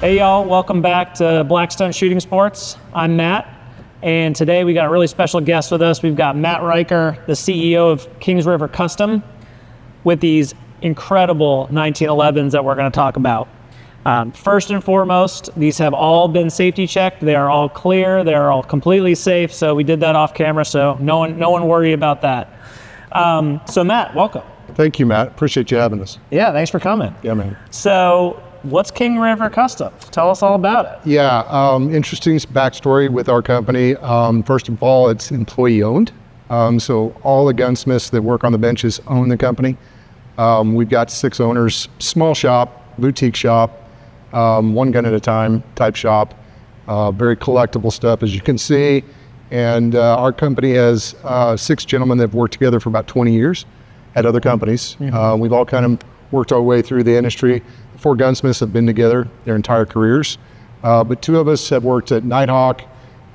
Hey y'all, welcome back to Blackstone Shooting Sports. I'm Matt, and today we got a really special guest with us. We've got Matt Riker, the CEO of Kings River Custom, with these incredible 1911s that we're going to talk about. First and foremost, these have all been safety checked. They are all clear. They are all completely safe. So we did that off camera, so no one worry about that. So Matt, welcome. Thank you, Matt. Appreciate you having us. Yeah, thanks for coming. Yeah, man. So what's King River Custom? Tell us all about it. Yeah, interesting backstory with our company. First of all, it's employee owned. So all the gunsmiths that work on the benches own the company. We've got 6 owners, small shop, boutique shop, one gun at a time type shop, very collectible stuff, as you can see. And our company has 6 gentlemen that have worked together for about 20 years at other companies. We've all kind of worked our way through the industry. 4 gunsmiths have been together their entire careers, but 2 of us have worked at Nighthawk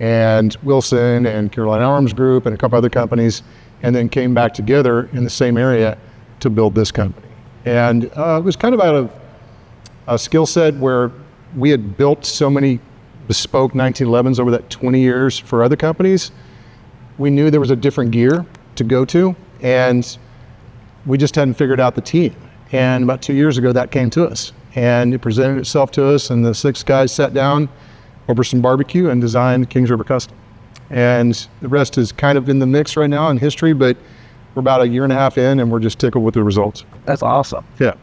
and Wilson and Carolina Arms Group and a couple other companies, and then came back together in the same area to build this company. And it was kind of out of a skill set where we had built so many bespoke 1911s over that 20 years for other companies. We knew there was a different gear to go to, and we just hadn't figured out the team. And about 2 years ago, that came to us, and it presented itself to us, and the 6 guys sat down over some barbecue and designed Kings River Custom. And the rest is kind of in the mix right now in history, but we're about 1.5 years in, and we're just tickled with the results. That's awesome. Yeah.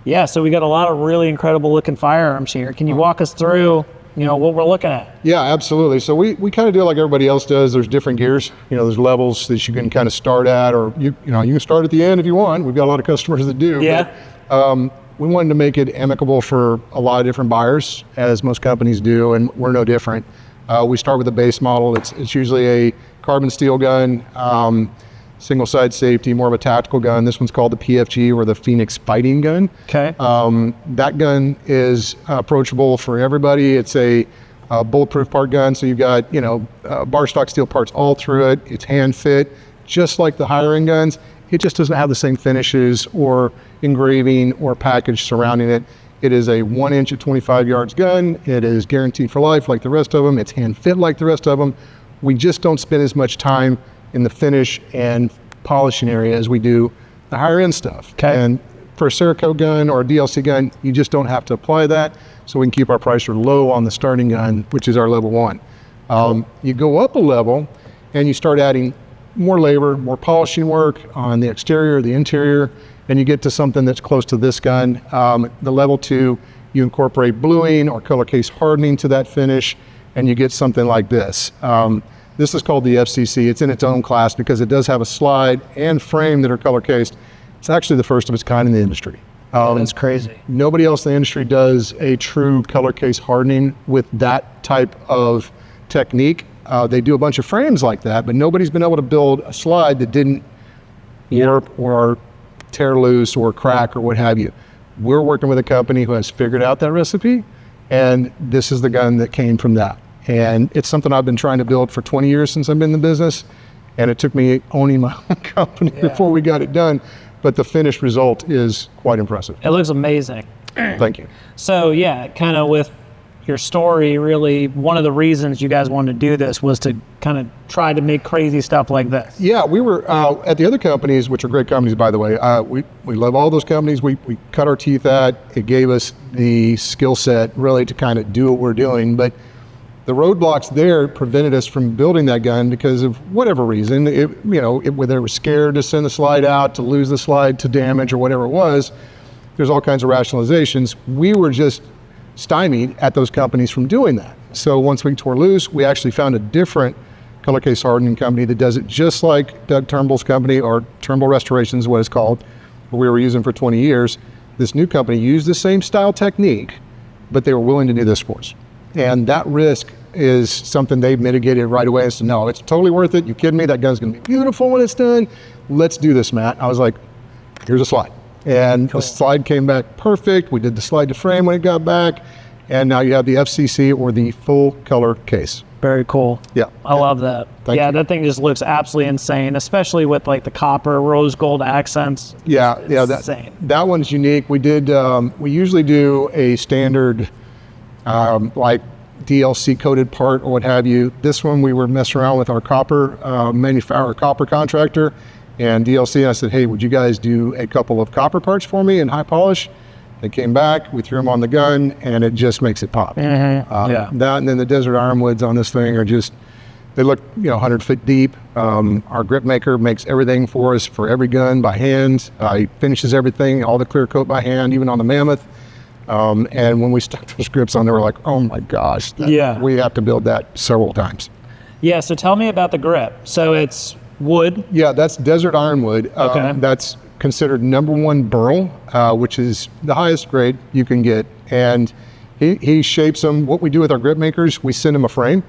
Yeah, so we got a lot of really incredible looking firearms here. Can you walk us through, what we're looking at? Yeah, absolutely. So we kind of do like everybody else does. There's different gears. There's levels that you can kind of start at, or you can start at the end if you want. We've got a lot of customers that do. Yeah. But, we wanted to make it amicable for a lot of different buyers, as most companies do, and we're no different. We start with a base model. It's usually a carbon steel gun, single side safety, more of a tactical gun. This one's called the PFG, or the Phoenix Fighting Gun. Okay. That gun is approachable for everybody. It's a bulletproof part gun, so you've got bar stock steel parts all through it. It's hand fit, just like the higher end guns. It just doesn't have the same finishes or engraving or package surrounding it. It is a 1 inch at 25 yards gun. It is guaranteed for life like the rest of them. It's hand fit like the rest of them. We just don't spend as much time in the finish and polishing area as we do the higher end stuff. Okay. And for a Cerakote gun or a DLC gun, you just don't have to apply that. So we can keep our price low on the starting gun, which is our level 1. You go up a level and you start adding more labor, more polishing work on the exterior, the interior, and you get to something that's close to this gun. The level 2, you incorporate bluing or color case hardening to that finish, and you get something like this. This is called the FCC. It's in its own class because it does have a slide and frame that are color cased. It's actually the first of its kind in the industry. That's crazy. Nobody else in the industry does a true color case hardening with that type of technique. They do a bunch of frames like that, but nobody's been able to build a slide that didn't warp or tear loose or crack or what have you. We're working with a company who has figured out that recipe, and this is the gun that came from that. And it's something I've been trying to build for 20 years since I've been in the business, and it took me owning my own company before we got it done. But the finished result is quite impressive. It looks amazing. Thank you. So yeah, kind of with your story, really one of the reasons you guys wanted to do this was to kind of try to make crazy stuff like this. Yeah, we were at the other companies, which are great companies, by the way. We love all those companies. We cut our teeth at. It gave us the skill set really to kind of do what we're doing. But the roadblocks there prevented us from building that gun because of whatever reason. Whether it was scared to send the slide out, to lose the slide, to damage, or whatever it was. There's all kinds of rationalizations. We were just stymied at those companies from doing that. So once we tore loose, we actually found a different color case hardening company that does it just like Doug Turnbull's company, or Turnbull Restoration is what it's called, what we were using for 20 years. This new company used the same style technique, but they were willing to do this for us. And that risk is something they've mitigated right away. And said, no, it's totally worth it. You kidding me? That gun's gonna be beautiful when it's done. Let's do this, Matt. I was like, here's a slide. And the slide came back perfect. We did the slide to frame when it got back. And now you have the FCC, or the full color case. Very cool. Yeah. I love that. Thank you. That thing just looks absolutely insane, especially with like the copper rose gold accents. Insane. That one's unique. We usually do a standard like DLC coated part or what have you. This one we were messing around with our copper manufacturer, copper contractor, and DLC. And I said, hey, would you guys do a couple of copper parts for me in high polish? They came back, we threw them on the gun, and it just makes it pop. That and then the desert ironwoods on this thing are just, they look 100 feet deep. Our grip maker makes everything for us for every gun by hand. He finishes everything, all the clear coat by hand, even on the Mammoth. And when we stuck those grips on, they were like, oh my gosh, we have to build that several times. Yeah, so tell me about the grip. So it's wood? Yeah, that's desert ironwood. Okay. That's considered #1 burl, which is the highest grade you can get. And he shapes them. What we do with our grip makers, we send them a frame,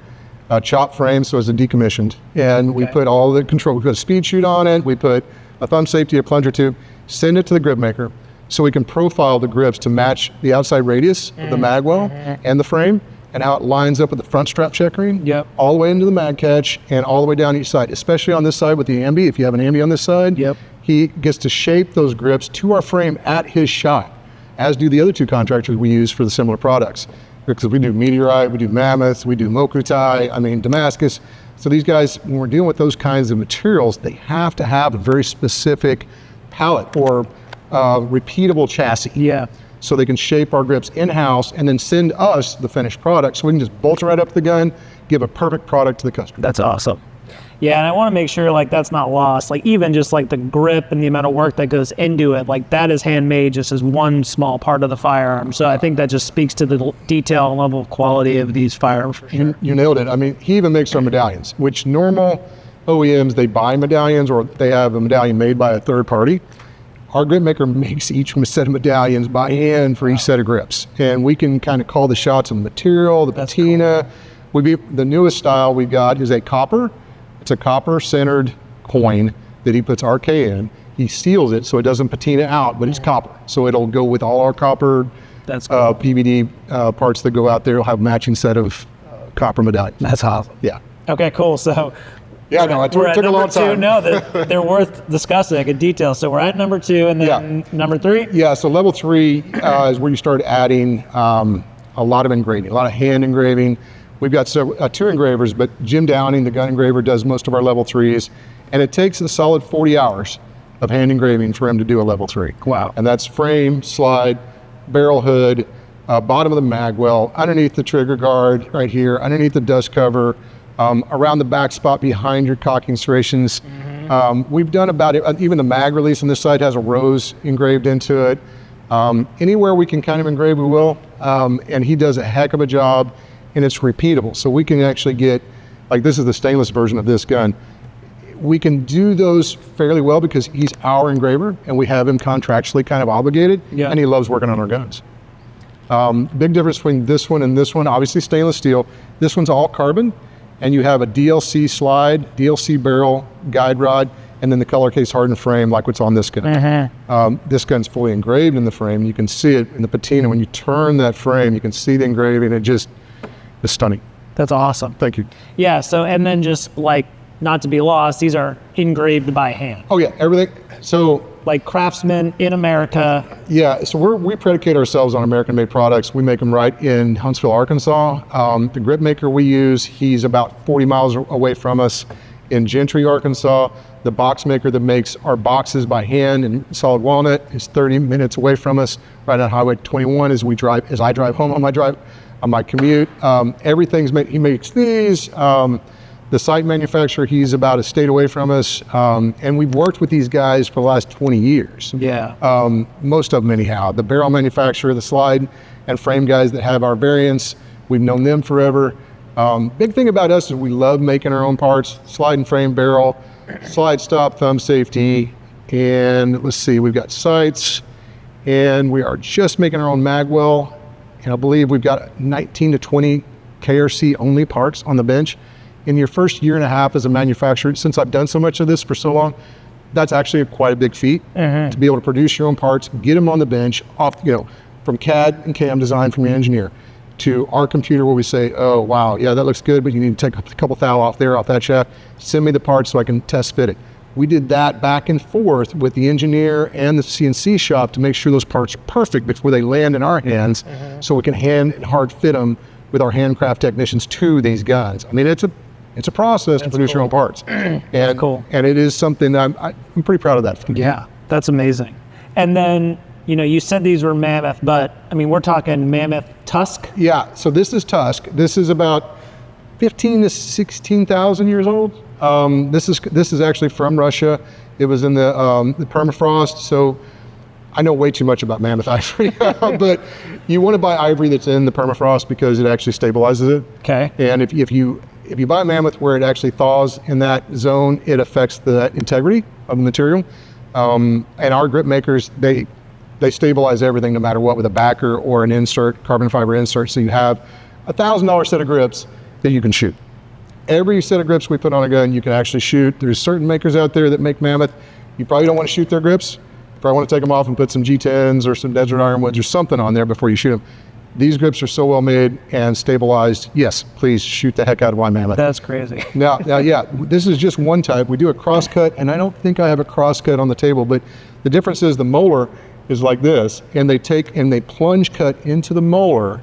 a chop frame, so it's a decommissioned. And we put all the control, we put a speed chute on it, we put a thumb safety, a plunger tube, send it to the grip maker so we can profile the grips to match the outside radius of the magwell and the frame and how it lines up with the front strap checkering, all the way into the mag catch and all the way down each side, especially on this side with the ambi. If you have an ambi on this side, he gets to shape those grips to our frame at his shop, as do the other two contractors we use for the similar products. Because we do Meteorite, we do Mammoth, we do Mokutai, Damascus. So these guys, when we're dealing with those kinds of materials, they have to have a very specific palette or repeatable chassis. So they can shape our grips in-house and then send us the finished product so we can just bolt it right up the gun, give a perfect product to the customer. That's awesome. Yeah, and I want to make sure that's not lost. Even just the grip and the amount of work that goes into it, that is handmade just as one small part of the firearm. So I think that just speaks to the detail and level of quality of these firearms for sure. You nailed it. He even makes our medallions, which normal OEMs, they buy medallions or they have a medallion made by a third party. Our grip maker makes each set of medallions by hand for each set of grips. And we can kind of call the shots on the material, the patina. Cool. The newest style we got is a copper. It's a copper-centered coin that he puts RK in. He seals it so it doesn't patina out, but it's copper. So it'll go with all our copper PVD parts that go out there. It'll have a matching set of copper medallions. That's awesome. Yeah. Okay, cool. So yeah, no, it took a long time. No, they're worth discussing in detail. So we're at number 2, and then number 3? Yeah, so level 3 is where you start adding a lot of engraving, a lot of hand engraving. We've got 2 engravers, but Jim Downing, the gun engraver, does most of our level 3s, and it takes a solid 40 hours of hand engraving for him to do a level 3. Wow. And that's frame, slide, barrel hood, bottom of the magwell, underneath the trigger guard right here, underneath the dust cover, around the back spot behind your cocking serrations. We've done about it, even the mag release on this side has a rose engraved into it. Anywhere we can kind of engrave, we will, and he does a heck of a job. And it's repeatable. So we can actually get, this is the stainless version of this gun. We can do those fairly well because he's our engraver and we have him contractually kind of obligated, and he loves working on our guns. Big difference between this one and this one, obviously stainless steel. This one's all carbon, and you have a DLC slide, DLC barrel, guide rod, and then the color case hardened frame like what's on this gun. This gun's fully engraved in the frame. You can see it in the patina. When you turn that frame, you can see the engraving. It's stunning. That's awesome. Thank you. Yeah, so, and then just not to be lost, these are engraved by hand. Oh yeah, everything. So craftsmen in America. Yeah, so we predicate ourselves on American-made products. We make them right in Huntsville, Arkansas. The grip maker we use, he's about 40 miles away from us in Gentry, Arkansas. The box maker that makes our boxes by hand in solid walnut is 30 minutes away from us, right on Highway 21 as I drive home on my commute. Everything's made, he makes these. The site manufacturer, he's about a state away from us. And we've worked with these guys for the last 20 years. Yeah. Most of them anyhow. The barrel manufacturer, the slide and frame guys that have our variants, we've known them forever. Big thing about us is we love making our own parts, slide and frame barrel, slide stop, thumb safety, and let's see, we've got sights, and we are just making our own magwell. And I believe we've got 19 to 20 KRC only parts on the bench. In your first year and a half as a manufacturer, since I've done so much of this for so long, that's actually quite a big feat to be able to produce your own parts, get them on the bench, from CAD and CAM design from your engineer to our computer where we say, oh, wow, yeah, that looks good, but you need to take a couple thou off that shaft. Send me the parts so I can test fit it. We did that back and forth with the engineer and the CNC shop to make sure those parts are perfect before they land in our hands, so we can hand and hard fit them with our handcraft technicians to these guns. I mean, it's a process to produce your own parts. And cool. And it is something that I'm pretty proud of that. Yeah, that's amazing. And then, you know, you said these were Mammoth, but I mean, we're talking Mammoth tusk? Yeah, so this is tusk. This is about 15 to 16,000 years old. This is actually from Russia. It was in the permafrost, so I know way too much about Mammoth ivory, but you want to buy ivory that's in the permafrost because it actually stabilizes it. Okay. And if you buy Mammoth where it actually thaws in that zone, it affects the integrity of the material. And our grip makers, they stabilize everything no matter what with a backer or an insert, carbon fiber insert. So you have $1,000 set of grips that you can shoot. Every set of grips we put on a gun, you can actually shoot. There's certain makers out there that make Mammoth. You probably don't want to shoot their grips. You probably want to take them off and put some G10s or some desert ironwoods or something on there before you shoot them. These grips are so well made and stabilized. Yes, please shoot the heck out of my Mammoth. That's crazy. Now, yeah, this is just one type. We do a cross cut, and I don't think I have a cross cut on the table, but the difference is the molar is like this, and they plunge cut into the molar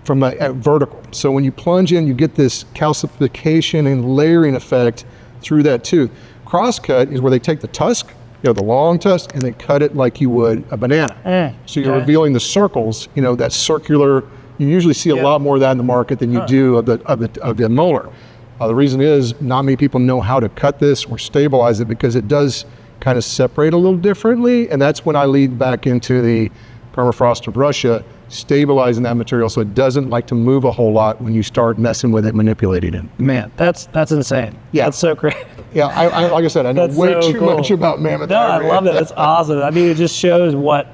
from a vertical. So when you plunge in, you get this calcification and layering effect through that tooth. Cross cut is where they take the tusk, you know, the long tusk, and they cut it like you would a banana. So you're revealing the circles, you know, that circular. You usually see a lot more of that in the market than you do of the molar. The reason is not many people know how to cut this or stabilize it because it does kind of separate a little differently, and that's when I lead back into the permafrost of Russia, stabilizing that material so it doesn't like to move a whole lot when you start messing with it, manipulating it. Man, that's insane. Yeah. That's so great. Yeah, I like I said, I know way too much about Mammoth. No, I love it. It's awesome. I mean, it just shows what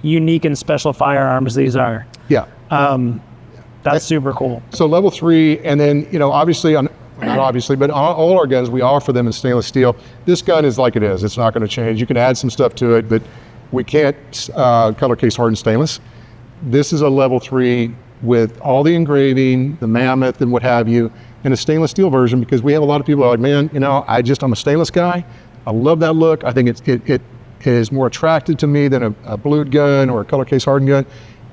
unique and special firearms these are. Yeah. That's super cool. So level 3, and then, you know, obviously, not obviously, but all our guns, we offer them in stainless steel. This gun is like it is. It's not going to change. You can add some stuff to it, but we can't color case hardened stainless. This is a level 3 with all the engraving, the Mammoth and what have you, and a stainless steel version, because we have a lot of people who are like, man, you know, I'm a stainless guy. I love that look. I think it is more attractive to me than a blued gun or a color case hardened gun.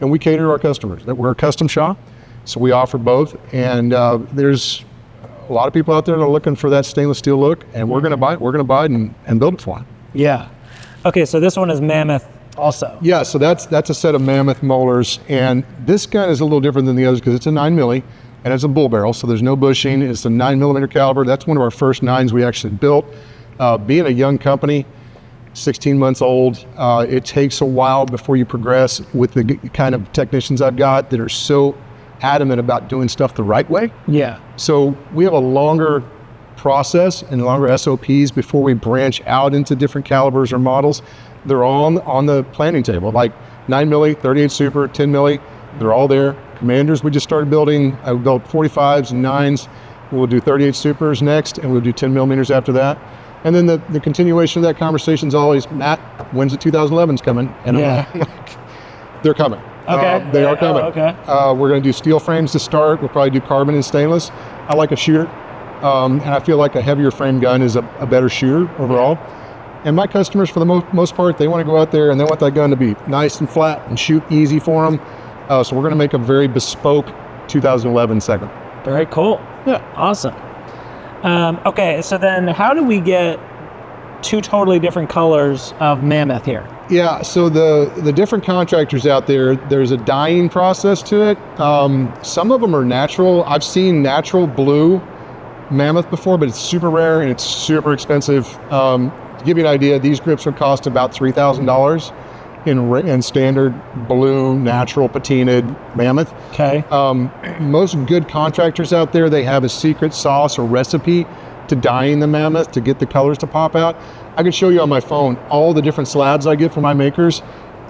And we cater to our customers. That we're a custom shop, so we offer both. And there's a lot of people out there that are looking for that stainless steel look, and we're going to buy it. We're going to buy it and build it for them. Yeah. Okay, so this one is Mammoth also. Yeah, so that's a set of Mammoth molars, and this gun is a little different than the others because it's a 9 milli and it's a bull barrel, so there's no bushing. It's a 9mm caliber. That's one of our first 9s we actually built. Being a young company, 16 months old, it takes a while before you progress with the kind of technicians I've got that are so adamant about doing stuff the right way. Yeah. So we have a longer process and longer SOPs before we branch out into different calibers or models. They're all on the planning table, like 9 milli, 38 super, 10 milli, they're all there. Commanders, we just started building. I built 45s and 9s. We'll do 38 supers next, and we'll do 10 millimeters after that. And then the continuation of that conversation is always, Matt, when's the 2011s coming? And yeah. I'm like, they're coming. Okay. They are coming. Oh, okay. We're going to do steel frames to start. We'll probably do carbon and stainless. I like a shooter, and I feel like a heavier frame gun is a better shooter overall. And my customers, for the most part, they want to go out there and they want that gun to be nice and flat and shoot easy for them. So we're going to make a very bespoke 2011 segment. Very cool. Yeah. Awesome. Okay, so then how do we get two totally different colors of Mammoth here? Yeah, so the different contractors out there, there's a dyeing process to it. Some of them are natural. I've seen natural blue Mammoth before, but it's super rare and it's super expensive. To give you an idea, these grips would cost about $3,000 in standard blue, natural patinaed Mammoth. Okay. Most good contractors out there, they have a secret sauce or recipe to dyeing the Mammoth to get the colors to pop out. I can show you on my phone all the different slabs I get from my makers,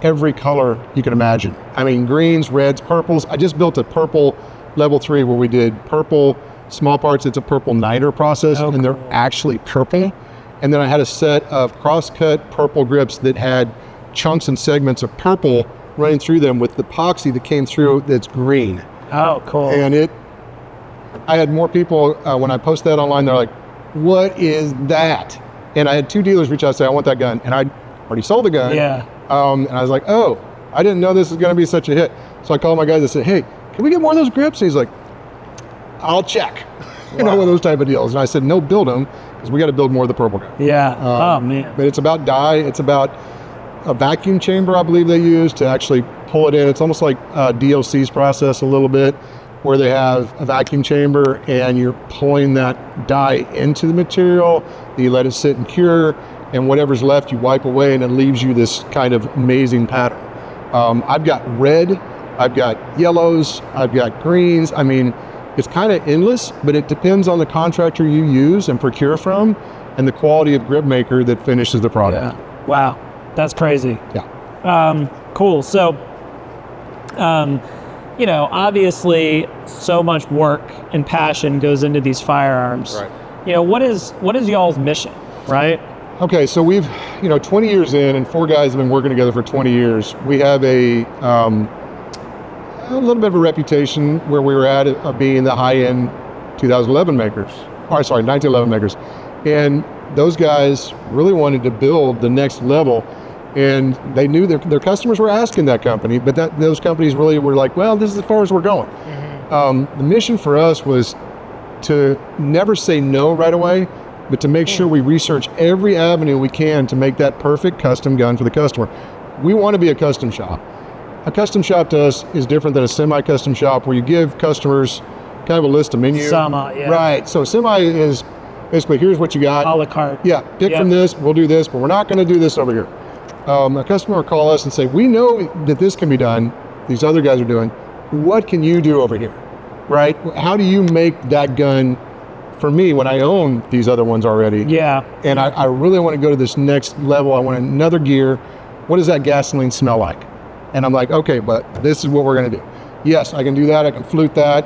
every color you can imagine. I mean, greens, reds, purples. I just built a purple level 3 where we did purple small parts. It's a purple niter process, and they're actually purple. And then I had a set of cross-cut purple grips that had chunks and segments of purple running through them with epoxy that came through that's green. Oh, cool. And I had more people, when I post that online, they're like, what is that? And I had 2 dealers reach out and say, I want that gun. And I already sold the gun. Yeah. And I was like, oh, I didn't know this was going to be such a hit. So I called my guys and said, hey, can we get more of those grips? And he's like, I'll check. You know, one of those type of deals. And I said, no, build them, because we got to build more of the purple gun. Yeah. Oh, man. But it's about dye. It's about a vacuum chamber, I believe they use to actually pull it in. It's almost like DOC's process a little bit, where they have a vacuum chamber and you're pulling that dye into the material. You let it sit and cure, and whatever's left you wipe away, and it leaves you this kind of amazing pattern. I've got red, I've got yellows, I've got greens. I mean, it's kind of endless, but it depends on the contractor you use and procure from, and the quality of grip maker that finishes the product. Yeah. Wow. That's crazy. Yeah. Cool. So, you know, obviously so much work and passion goes into these firearms. Right. You know, what is y'all's mission, right? Okay, so we've, 20 years in, and 4 guys have been working together for 20 years. We have a little bit of a reputation where we were at of being the high-end 2011 makers, 1911 makers. And those guys really wanted to build the next level, and they knew their customers were asking that company, but those companies really were like, well, this is as far as we're going. The mission for us was to never say no right away, but to make sure we research every avenue we can to make that perfect custom gun for the customer. We want to be a custom shop. A custom shop to us is different than a semi-custom shop, where you give customers kind of a list of menu. Yeah. Right. So semi is basically, here's what you got. A la carte. Yeah. Pick from this. We'll do this, but we're not going to do this over here. A customer will call us and say, we know that this can be done. These other guys are doing. What can you do over here? Right? How do you make that gun for me when I own these other ones already? Yeah. And I really want to go to this next level. I want another gear. What does that gasoline smell like? And I'm like, okay, but this is what we're going to do. Yes, I can do that. I can flute that.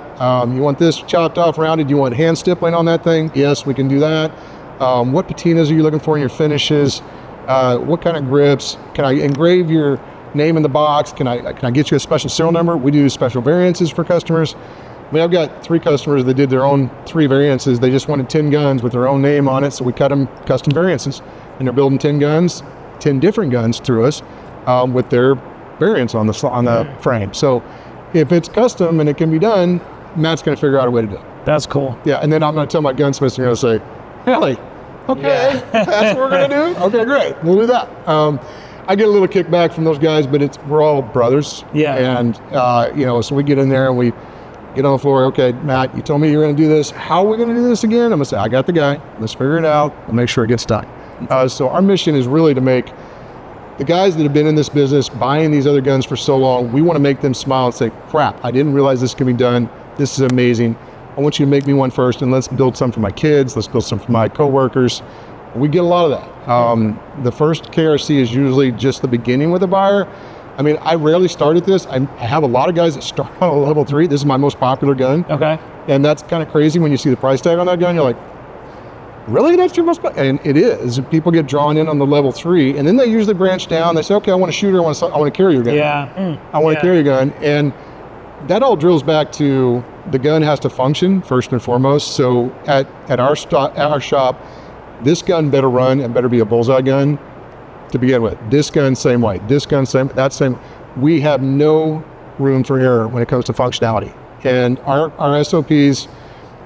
You want this chopped off, rounded? You want hand stippling on that thing? Yes, we can do that. What patinas are you looking for in your finishes? What kind of grips? Can I engrave your name in the box? Can I get you a special serial number? We do special variances for customers. I mean, I've got 3 customers that did their own 3 variances. They just wanted 10 guns with their own name on it, so we cut them custom variances. And they're building 10 guns, 10 different guns through us with their variants on the frame. So if it's custom and it can be done, Matt's going to figure out a way to do it. That's cool. Yeah, and then I'm going to tell my gunsmiths, they're going to say, really? Okay, Yeah. that's what we're going to do? Okay, great. We'll do that. I get a little kickback from those guys, but we're all brothers. Yeah. And, so we get in there and we get on the floor. Okay, Matt, you told me you're going to do this. How are we going to do this again? I'm going to say, I got the guy. Let's figure it out. We'll make sure it gets done. So our mission is really to make the guys that have been in this business buying these other guns for so long, we want to make them smile and say, crap, I didn't realize this could be done. This is amazing. I want you to make me one first, and let's build some for my kids. Let's build some for my coworkers. We get a lot of that. The first KRC is usually just the beginning with a buyer. I mean, I rarely start at this. I have a lot of guys that start on a level 3. This is my most popular gun. Okay. And that's kind of crazy when you see the price tag on that gun. You're like, really? That's your most popular? And it is. People get drawn in on the level 3, and then they usually branch down. They say, okay, I want a shooter. I want to carry your gun. Yeah. I want to carry your gun. And that all drills back to the gun has to function first and foremost. So at our shop, this gun better run and better be a bullseye gun to begin with. This gun, same way. This gun, same, that same. We have no room for error when it comes to functionality. And our SOPs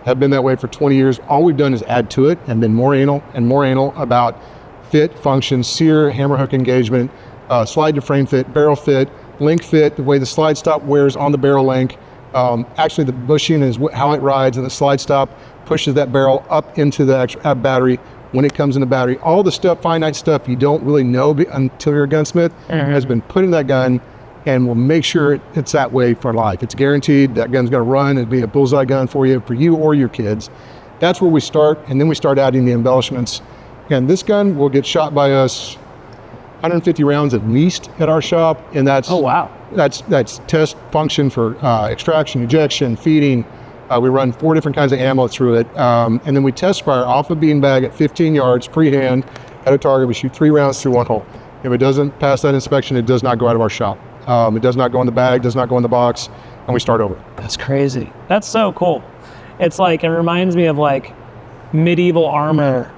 have been that way for 20 years. All we've done is add to it and been more anal about fit, function, sear, hammer hook engagement, slide to frame fit, barrel fit, link fit, the way the slide stop wears on the barrel link. Actually, the bushing is how it rides, and the slide stop pushes that barrel up into the actual battery when it comes in the battery. All the stuff, finite stuff you don't really know until you're a gunsmith, has been put in that gun, and we'll make sure it's that way for life. It's guaranteed. That gun's going to run. It'll be a bullseye gun for you or your kids. That's where we start, and then we start adding the embellishments. And this gun will get shot by us 150 rounds at least at our shop, and that's that's test function for extraction, ejection, feeding. We run 4 different kinds of ammo through it, and then we test fire off a beanbag at 15 yards freehand at a target. We shoot 3 rounds through 1 hole. If it doesn't pass that inspection, it does not go out of our shop. It does not go in the bag, does not go in the box, and we start over. That's crazy. That's so cool. It's like, it reminds me of like medieval armor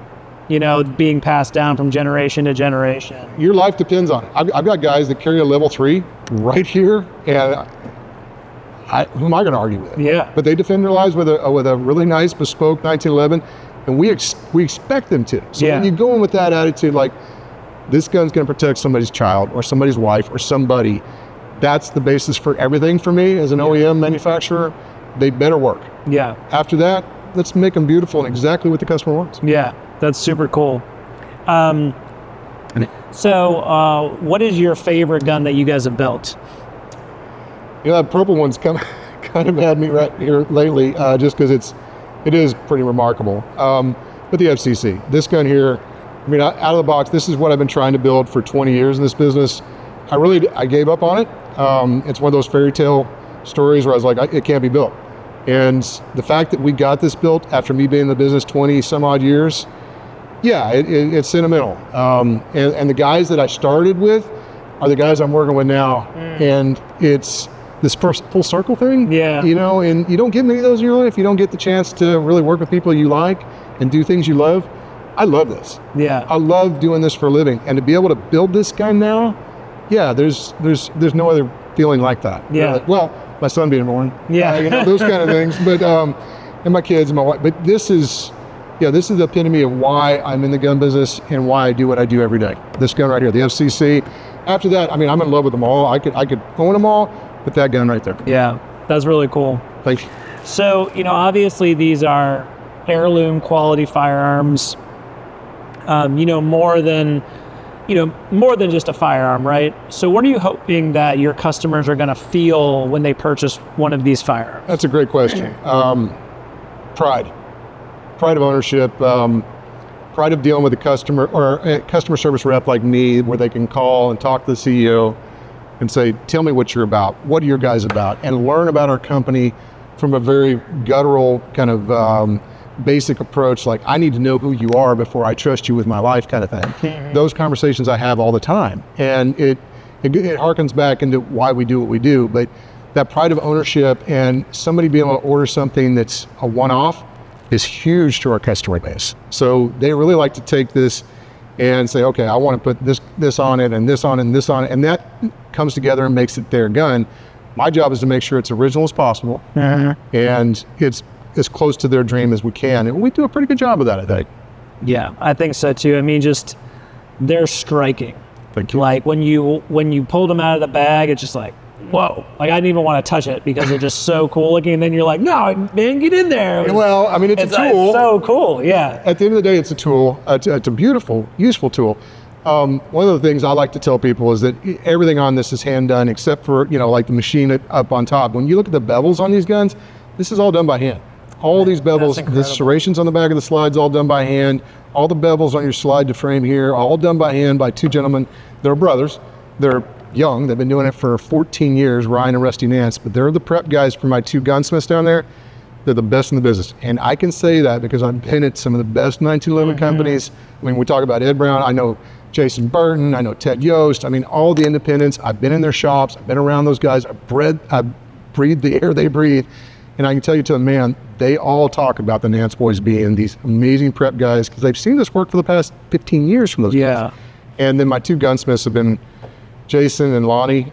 you know, being passed down from generation to generation. Your life depends on it. I've got guys that carry a level 3 right here, and who am I going to argue with? Yeah. But they defend their lives with a really nice bespoke 1911, and we expect them to. So when you go in with that attitude, like, this gun's going to protect somebody's child or somebody's wife or somebody, that's the basis for everything for me as an OEM manufacturer. They better work. Yeah. After that, let's make them beautiful and exactly what the customer wants. Yeah, that's super cool. So what is your favorite gun that you guys have built? You know, that purple one's kind of had me right here lately, just because it is pretty remarkable. But the FCC, this gun here, I mean, out of the box, this is what I've been trying to build for 20 years in this business. I gave up on it. It's one of those fairy tale stories where I was like, it can't be built. And the fact that we got this built after me being in the business 20 some odd years, yeah, it's sentimental. And the guys that I started with are the guys I'm working with now. And it's this full circle thing, you know, and you don't get many of those in your life. You don't get the chance to really work with people you like and do things you love. I love this. Yeah. I love doing this for a living. And to be able to build this gun now, yeah, there's no other feeling like that. Yeah. Like, well, my son being born. Yeah. You know, those kind of things. But, and my kids and my wife. But this is the epitome of why I'm in the gun business and why I do what I do every day. This gun right here, the FCC. After that, I mean, I'm in love with them all. I could own them all, but that gun right there. Yeah, that's really cool. Thank you. So, you know, obviously these are heirloom quality firearms. You know, more than just a firearm, right? So what are you hoping that your customers are going to feel when they purchase one of these firearms? That's a great question. Pride of ownership, pride of dealing with a customer or a customer service rep like me, where they can call and talk to the CEO and say, tell me what you're about. What are your guys about? And learn about our company from a very guttural kind of basic approach, like, I need to know who you are before I trust you with my life, kind of thing. Those conversations I have all the time, and it harkens back into why we do what we do. But that pride of ownership and somebody being able to order something that's a one-off is huge to our customer base. So they really like to take this and say, okay, I want to put this on it and this on it and this on it, and that comes together and makes it their gun. My job is to make sure it's original as possible, and it's as close to their dream as we can, and we do a pretty good job of that, I think. Yeah, I think so too. I mean, just they're striking. Thank you. Like when you pulled them out of the bag, it's just like, whoa! Like I didn't even want to touch it because they're just so cool looking. And then you're like, no, man, get in there. Well, I mean, it's a tool. It's so cool. Yeah. At the end of the day, it's a tool. It's a beautiful, useful tool. One of the things I like to tell people is that everything on this is hand done, except for, you know, like the machine up on top. When you look at the bevels on these guns, this is all done by hand. All these bevels, the serrations on the back of the slides, all done by hand. All the bevels on your slide to frame here, all done by hand by two gentlemen. They're brothers. They're young. They've been doing it for 14 years, Ryan and Rusty Nance, but they're the prep guys for my two gunsmiths down there. They're the best in the business. And I can say that because I've been at some of the best 1911 companies. I mean, we talk about Ed Brown. I know Jason Burton. I know Ted Yost. I mean, all the independents. I've been in their shops. I've been around those guys. I've breathed the air they breathe. And I can tell you to a man, they all talk about the Nance boys being these amazing prep guys because they've seen this work for the past 15 years from those guys. And then my two gunsmiths have been Jason and Lonnie,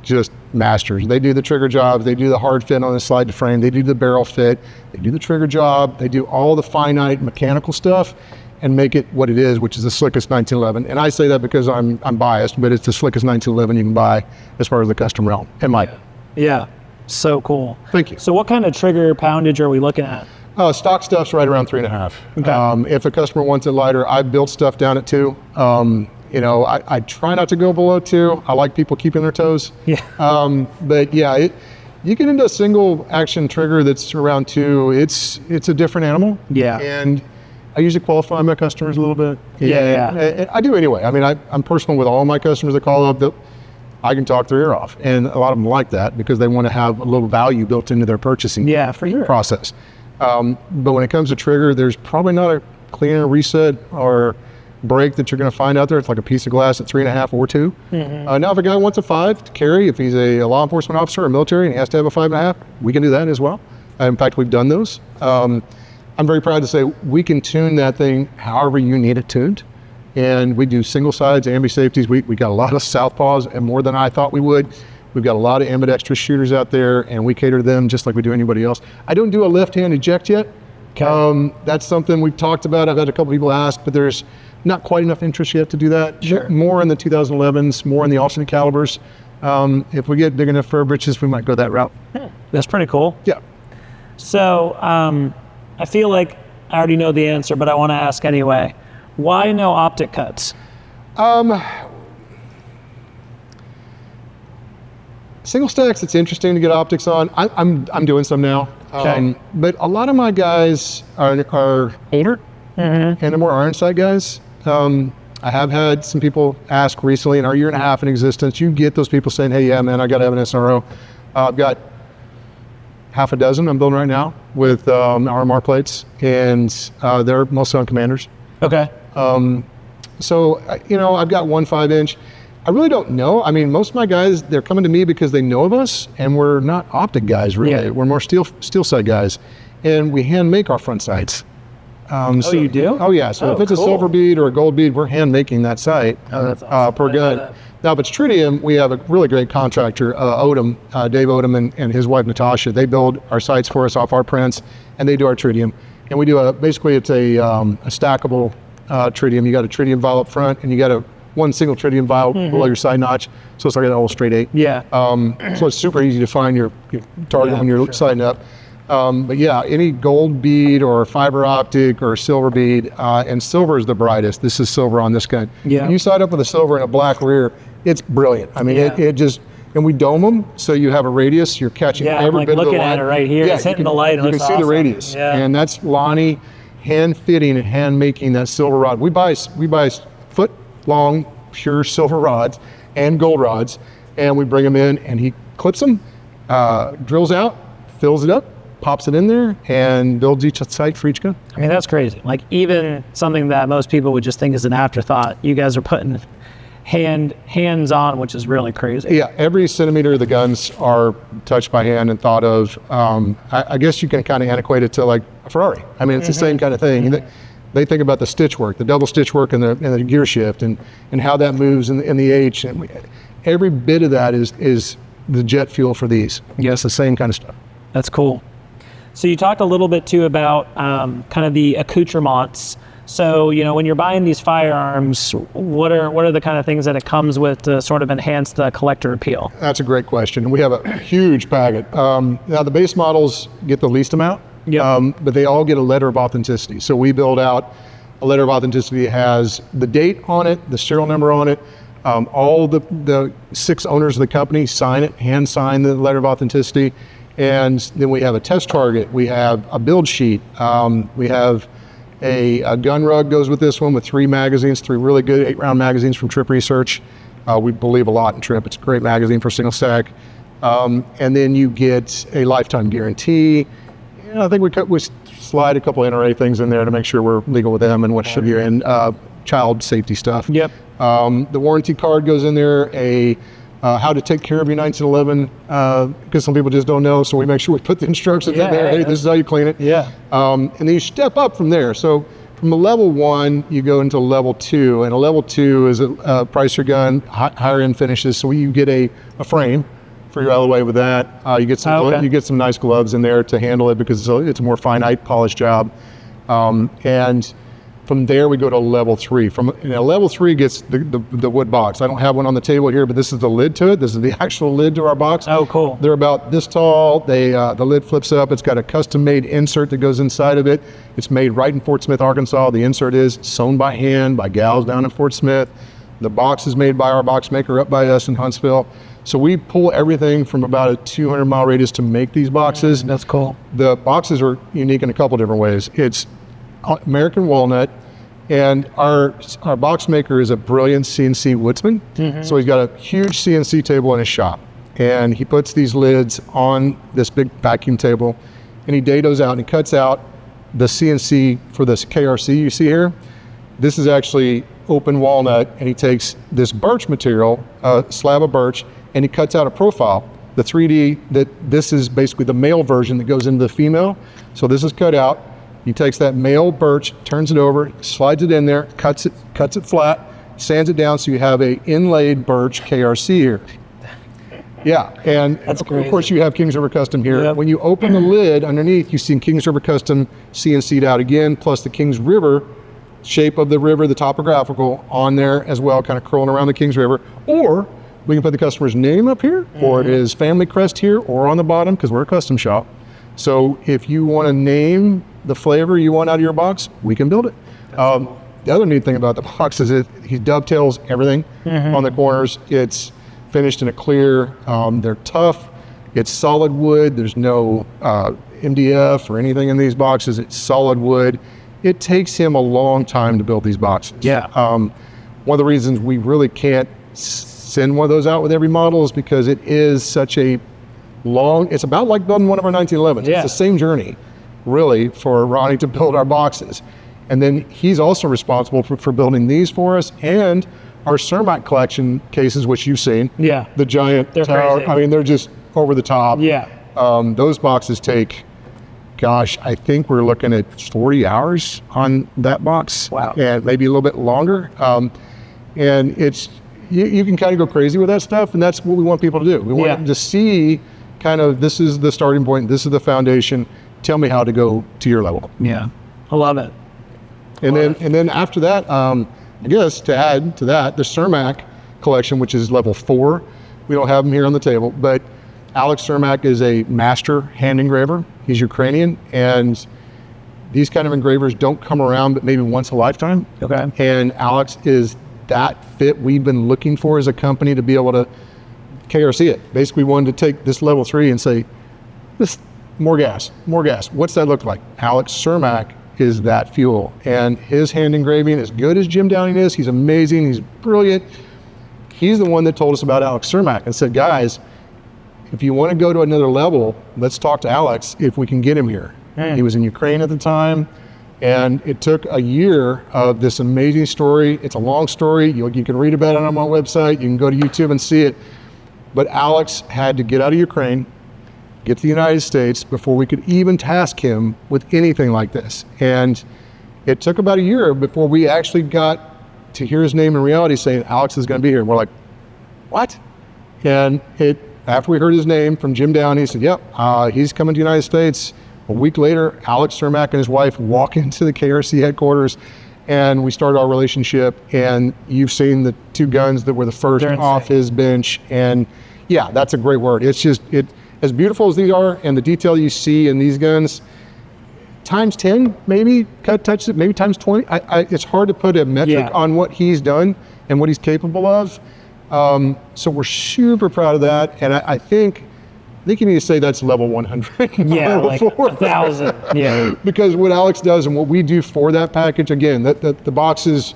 just masters. They do the trigger jobs. They do the hard fit on the slide to frame. They do the barrel fit. They do the trigger job. They do all the finite mechanical stuff and make it what it is, which is the slickest 1911. And I say that because I'm biased, but it's the slickest 1911 you can buy as far as the custom realm, in my opinion. Yeah. So cool. Thank you. So what kind of trigger poundage are we looking at? Stock stuff's right around 3.5. Okay. If a customer wants it lighter, I've built stuff down at 2. You know, I try not to go below 2. I like people keeping their toes. Yeah. But yeah, you get into a single action trigger that's around 2. It's a different animal. Yeah. And I usually qualify my customers a little bit. Yeah. I do anyway. I mean, I'm personal with all my customers that call up. I can talk their ear off, and a lot of them like that because they want to have a little value built into their purchasing process. But when it comes to trigger, there's probably not a cleaner reset or break that you're going to find out there. It's like a piece of glass at 3.5 or 2. Now, if a guy wants a 5 to carry, if he's a law enforcement officer or military and he has to have a 5.5, we can do that as well. In fact, we've done those. I'm very proud to say we can tune that thing however you need it tuned. And we do single sides, ambi safeties. We got a lot of southpaws, and more than I thought we would. We've got a lot of ambidextrous shooters out there, and we cater to them just like we do anybody else. I don't do a left-hand eject yet. Okay. That's something we've talked about. I've had a couple people ask, but there's not quite enough interest yet to do that. Sure. More in the 2011s, more in the alternate calibers. If we get big enough fur britches, we might go that route. That's pretty cool. Yeah. So I feel like I already know the answer, but I want to ask anyway. Why no optic cuts? Single stacks, it's interesting to get optics on. I'm doing some now. Okay. But a lot of my guys are older, and they're more iron sight guys. I have had some people ask recently, in our year and a half in existence, you get those people saying, hey, yeah, man, I got to have an SRO. I've got half a dozen I'm building right now with RMR plates, and they're mostly on commanders. Okay. So, I've got 1 5-inch. I really don't know. I mean, most of my guys, they're coming to me because they know of us, and we're not optic guys, really. Yeah. We're more steel sight guys, and we hand make our front sights. So you do? Oh, yeah. So if it's cool. a silver bead or a gold bead, we're hand making that sight that's awesome. per gun. Now, if it's tritium, we have a really great contractor, Odom, Dave Odom and his wife, Natasha. They build our sights for us off our prints, and they do our tritium. And we do basically it's a stackable tritium. You got a tritium vial up front, and you got one single tritium vial below your side notch. So it's like an old straight 8. Yeah. So it's super easy to find your target when you're sighting up. But yeah, any gold bead or fiber optic or silver bead, and silver is the brightest. This is silver on this gun. Yeah. When you sight up with a silver and a black rear, it's brilliant. I mean, Yeah. it just, and we dome them so you have a radius. You're catching Yeah, every I'm bit of the looking light. at it right here. It's hitting the light. You can see the radius, and that's Lonnie hand fitting and hand making that silver rod. We buy foot long pure silver rods and gold rods, and we bring them in, and he clips them, drills out, fills it up, pops it in there, and builds each sight for each gun. I mean, that's crazy. Like, even something that most people would just think is an afterthought, you guys are putting hands on, which is really crazy. Yeah, every centimeter of the guns are touched by hand and thought of. I guess you can kind of antiquate it to like a Ferrari. I mean, it's the same kind of thing. They think about the stitch work, the double stitch work, and the gear shift, and how that moves in the H. And every bit of that is the jet fuel for these. Yes, the same kind of stuff. That's cool. So you talked a little bit too about kind of the accoutrements. So, when you're buying these firearms, what are the kind of things that it comes with to sort of enhance the collector appeal? That's a great question. We have a huge packet. Now, the base models get the least amount, but they all get a letter of authenticity. So we build out a letter of authenticity that has the date on it, the serial number on it. All the 6 owners of the company sign it, hand sign the letter of authenticity. And then we have a test target. We have a build sheet. We have a gun rug goes with this one with 3 magazines, 3 really good 8-round magazines from Trip Research. We believe a lot in Trip. It's a great magazine for single stack. And then you get a lifetime guarantee. I think we slide a couple NRA things in there to make sure we're legal with them and what should be in child safety stuff. Yep. The warranty card goes in there. How to take care of your 1911, because some people just don't know, so we make sure we put the instructions in there. Hey, this is how you clean it. Yeah. And then you step up from there. So from a level 1, you go into level 2, and a level 2 is a price your gun, higher end finishes. So you get a frame for your LOA with that. You get some nice gloves in there to handle it because it's a more finite polished job. And from there, we go to level 3. Level 3 gets the wood box. I don't have one on the table here, but this is the lid to it. This is the actual lid to our box. Oh, cool. They're about this tall. The lid flips up. It's got a custom-made insert that goes inside of it. It's made right in Fort Smith, Arkansas. The insert is sewn by hand by gals down in Fort Smith. The box is made by our box maker up by us in Huntsville. So we pull everything from about a 200-mile radius to make these boxes. That's cool. The boxes are unique in a couple different ways. It's American walnut, and our box maker is a brilliant CNC woodsman. So he's got a huge CNC table in his shop, and he puts these lids on this big vacuum table, and he dados out and he cuts out the CNC for this KRC you see here. This is actually open walnut, and he takes this birch material, a slab of birch, and he cuts out a profile. The 3D, this is basically the male version that goes into the female. So this is cut out. He takes that male birch, turns it over, slides it in there, cuts it flat, sands it down so you have a inlaid birch KRC here. Yeah, and That's of crazy. course you have Kings River Custom here. Yep. When you open the lid underneath, you see Kings River Custom CNC'd out again, plus the Kings River shape of the river, the topographical on there as well, kind of curling around the Kings River. Or we can put the customer's name up here, or his family crest here, or on the bottom, because we're a custom shop. So if you want to name the flavor you want out of your box, we can build it. The other neat thing about the box is he dovetails everything on the corners. It's finished in a clear. They're tough. It's solid wood. There's no MDF or anything in these boxes. It's solid wood. It takes him a long time to build these boxes. Yeah. One of the reasons we really can't send one of those out with every model is because it is such a long, it's about like building one of our 1911s. Yeah. It's the same journey, really, for Ronnie to build our boxes. And then he's also responsible for building these for us and our Cermak collection cases, which you've seen. Yeah. The giant They're tower. crazy. I mean, they're just over the top. Yeah. Those boxes take, gosh, I think we're looking at 40 hours on that box. Wow. And maybe a little bit longer. And it's, you can kind of go crazy with that stuff, and that's what we want people to do. We want them to see kind of, this is the starting point, this is the foundation, tell me how to go to your level. Yeah. I love it. And then after that, I guess to add to that, the Cermak collection, which is level 4. We don't have them here on the table, but Alex Cermak is a master hand engraver. He's Ukrainian, and these kind of engravers don't come around but maybe once a lifetime. Okay. And Alex is that fit we've been looking for as a company to be able to KRC it. Basically, we wanted to take this level 3 and say, this more gas. What's that look like? Alex Cermak is that fuel, and his hand engraving, as good as Jim Downing is, he's amazing, he's brilliant. He's the one that told us about Alex Cermak and said, guys, if you want to go to another level, let's talk to Alex if we can get him here. He was in Ukraine at the time, and it took a year of this amazing story. It's a long story. You can read about it on my website. You can go to YouTube and see it. But Alex had to get out of Ukraine, get to the United States before we could even task him with anything like this. And it took about a year before we actually got to hear his name in reality saying, Alex is going to be here. And we're like, what? And after we heard his name from Jim Downey, he said, yep, he's coming to the United States. A week later, Alex Cermak and his wife walk into the KRC headquarters, and we started our relationship. And you've seen the 2 guns that were the first off his bench. And yeah, that's a great word. It's just, as beautiful as these are, and the detail you see in these guns, times 10, maybe, touch it, maybe times 20. It's hard to put a metric on what he's done and what he's capable of. So we're super proud of that. And I think you need to say that's level 100. Yeah, level like 4. 1,000. Yeah. Because what Alex does and what we do for that package, again, the box is,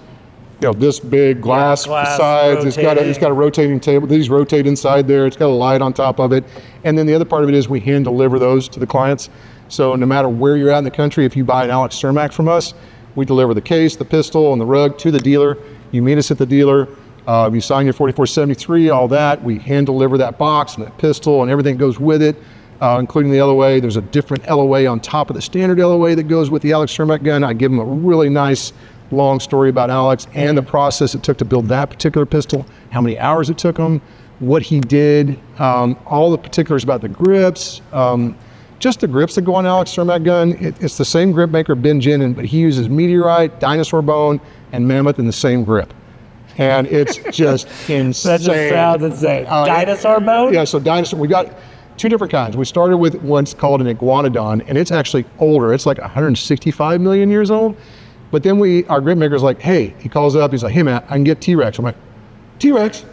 this big glass sides. It's got a rotating table. These rotate inside there. It's got a light on top of it. And then the other part of it is we hand deliver those to the clients. So no matter where you're at in the country, if you buy an Alex Cermak from us, we deliver the case, the pistol, and the rug to the dealer. You meet us at the dealer. You sign your 4473, all that. We hand deliver that box and that pistol and everything goes with it, including the LOA. There's a different LOA on top of the standard LOA that goes with the Alex Cermak gun. I give them a really nice long story about Alex and the process it took to build that particular pistol, how many hours it took him, what he did, all the particulars about the grips, just the grips that go on Alex Cermak gun. It's the same grip maker, Ben Jenin, but he uses meteorite, dinosaur bone, and Mammoth in the same grip. And it's just insane. That just sounds insane. Dinosaur bone? Yeah, so dinosaur, we got 2 different kinds. We started with what's called an iguanodon, and it's actually older. It's like 165 million years old. But then our grip maker's like, hey, he calls up, he's like, hey man, I can get T-Rex. I'm like, T-Rex?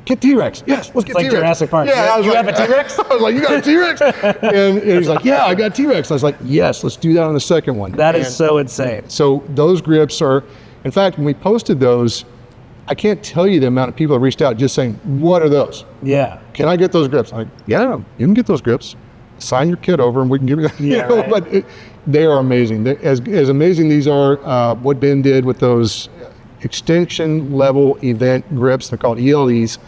Get T-Rex. Yes, let's get T-Rex. Like Jurassic Park. Yeah, you have a T-Rex? I was like, you got a T-Rex? and he's like, yeah, I got T-Rex. I was like, yes, let's do that on the second one. That is so insane. So those grips are, in fact, when we posted those, I can't tell you the amount of people that reached out just saying, what are those? Yeah. Can I get those grips? I'm like, yeah, you can get those grips. Sign your kit over and we can give you that. Yeah, right. But they are amazing. As amazing these are, what Ben did with those extinction level event grips, they're called ELEs,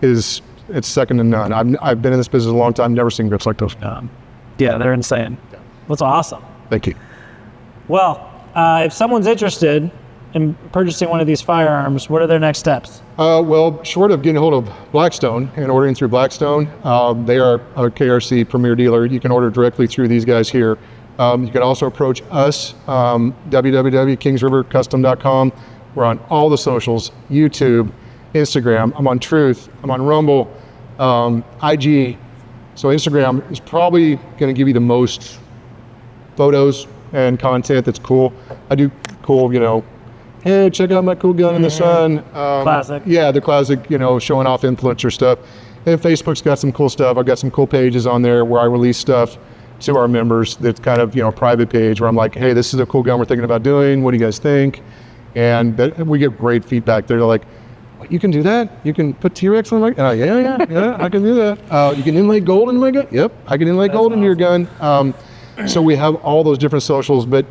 it's second to none. I've been in this business a long time, never seen grips like those. Yeah, they're insane. That's awesome. Thank you. Well, if someone's interested in purchasing one of these firearms, what are their next steps? Well, short of getting a hold of Blackstone and ordering through Blackstone, they are a KRC premier dealer. You can order directly through these guys here. You can also approach us, www.kingsrivercustom.com. We're on all the socials, YouTube, Instagram. I'm on Truth. I'm on Rumble, IG. So Instagram is probably going to give you the most photos and content that's cool. I do cool, hey, check out my cool gun in the sun. Classic. Yeah, the classic, showing off influencer stuff. And Facebook's got some cool stuff. I've got some cool pages on there where I release stuff to our members that's kind of, a private page where I'm like, hey, this is a cool gun we're thinking about doing. What do you guys think? And we get great feedback. They're like, what, you can do that? You can put T-Rex on my gun? Yeah, I can do that. You can inlay gold in my gun? Yep, I can inlay gold in your gun. So we have all those different socials, but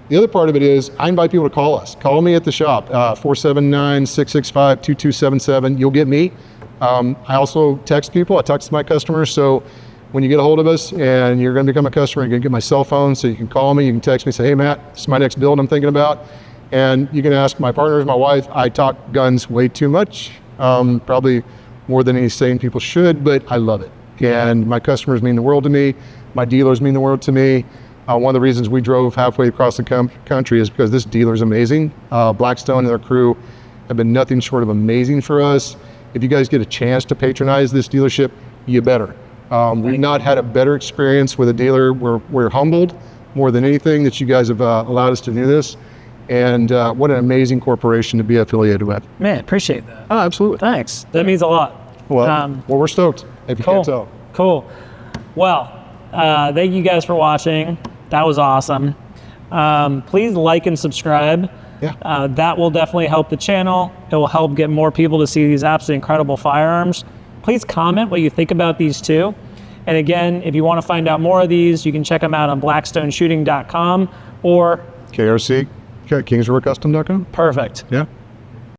the other part of it is I invite people to call us. Call me at the shop, 479-665-2277. You'll get me. I also text people. I text my customers. So when you get a hold of us and you're going to become a customer, you're going to get my cell phone. So you can call me, you can text me, say, hey, Matt, this is my next build I'm thinking about. And you can ask my partners, my wife. I talk guns way too much, probably more than any sane people should, but I love it. And my customers mean the world to me. My dealers mean the world to me. One of the reasons we drove halfway across the country is because this dealer is amazing. Blackstone and their crew have been nothing short of amazing for us. If you guys get a chance to patronize this dealership, you better. We've not had a better experience with a dealer. We're humbled more than anything that you guys have allowed us to do this. And what an amazing corporation to be affiliated with. Man, appreciate that. Oh, absolutely. Thanks. That means a lot. Well, we're stoked, if you can't tell. Cool. Well, thank you guys for watching. That was awesome. Please like and subscribe. Yeah. That will definitely help the channel. It will help get more people to see these absolutely incredible firearms. Please comment what you think about these too. And again, if you want to find out more of these, you can check them out on blackstoneshooting.com or KRC, KingsRiverCustom.com. Perfect. Yeah.